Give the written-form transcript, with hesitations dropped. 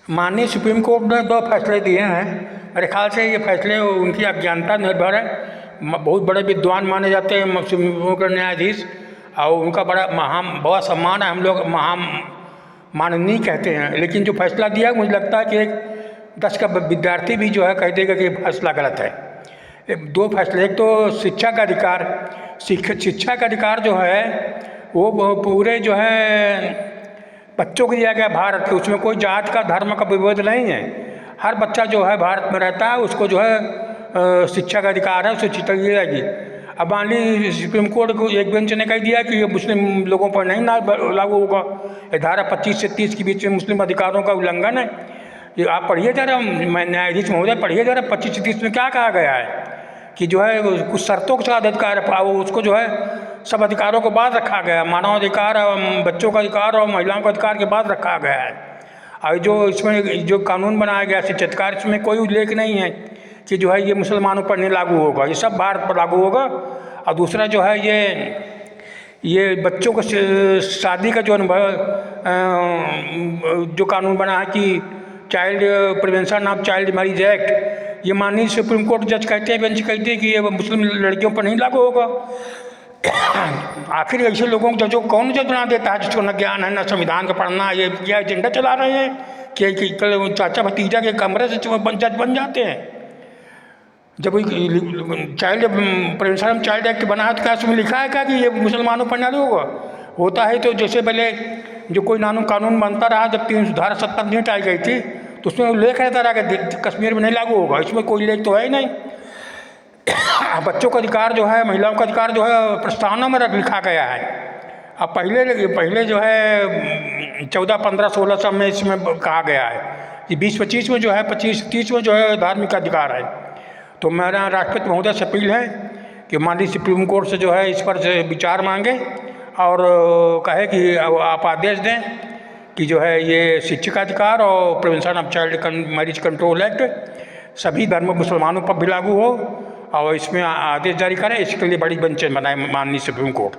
माननीय supreme court ने 2 फैसले दिए हैं। मेरे ख्याल से ये फैसले उनकी अज्ञानता निर्भर है। बहुत बड़े विद्वान माने जाते हैं सुप्रीम कोर्ट के न्यायाधीश, और उनका बहुत सम्मान है। हम लोग माननीय कहते हैं, लेकिन जो फैसला दिया मुझे लगता है कि एक 10 का विद्यार्थी भी जो है कह देगा कि फैसला गलत है। 2 फैसले, एक तो शिक्षा का अधिकार, शिक्षा का अधिकार जो है वो पूरे जो है बच्चों को दिया गया भारत के, उसमें कोई जात का धर्म का विरोध नहीं है। हर बच्चा जो है भारत में रहता है उसको जो है शिक्षा का अधिकार है, उसे शिक्षा दी जाएगी। अब मान ली सुप्रीम कोर्ट को एक बेंच ने कह दिया कि ये मुस्लिम लोगों पर नहीं लागू होगा, धारा 25 से 30 के बीच में मुस्लिम अधिकारों का उल्लंघन है। ये आप पढ़िए जरा, मैं न्यायाधीश महोदय पढ़िए जरा 25 से 30 में क्या कहा गया है कि जो है कुछ शर्तों के साथ अधिकार है, उसको जो है सब अधिकारों को बाद रखा गया है। मानव अधिकार, बच्चों का अधिकार और महिलाओं का अधिकार के बाद रखा गया है। और जो इसमें जो कानून बनाया गया शिक्षा अधिकार, इसमें कोई उल्लेख नहीं है कि जो है ये मुसलमानों पर नहीं लागू होगा, ये सब भारत पर लागू होगा। और दूसरा जो है ये बच्चों को शादी का जो जो कानून बना है कि child prevention of child marriage act, ये माननीय सुप्रीम कोर्ट जज कहते हैं, बेंच कहते हैं कि ये मुस्लिम लड़कियों पर नहीं लागू होगा। आखिर ऐसे लोगों को जजों कौन जज बना देता है जिसको न ज्ञान है न संविधान का पढ़ना, ये क्या एजेंडा चला रहे हैं कि कल चाचा भतीजा के कमरे से जज बन जाते हैं। जब चाइल्ड प्रिवेंशन चाइल्ड एक्ट बना है तो क्या उसमें लिखा है क्या कि ये मुसलमानों पर लागू होगा? होता है तो जैसे पहले जो कोई कानून बनता रहा, जब 3 धारा 70 नहीं हटाई गई थी तो उसमें उल्लेख रहता रहा कि कश्मीर में नहीं लागू होगा। इसमें कोई उल्लेख तो है ही नहीं। बच्चों का अधिकार जो है, महिलाओं का अधिकार जो है प्रस्तावना में लिखा गया है। अब पहले जो है 14, 15, 16 सब में इसमें कहा गया है कि 20, 25 में जो है 25, 30 में जो है धार्मिक अधिकार है। तो मेरा राष्ट्रपति महोदय से अपील है कि माननीय सुप्रीम कोर्ट से जो है इस पर से विचार मांगे और कहे कि आप आदेश दें कि जो है ये शिक्षा का अधिकार और prevention of child marriage control act सभी धर्म मुसलमानों पर भी लागू हो, और इसमें आदेश जारी करें। इसके लिए बड़ी बेंच बनाए माननीय सुप्रीम कोर्ट।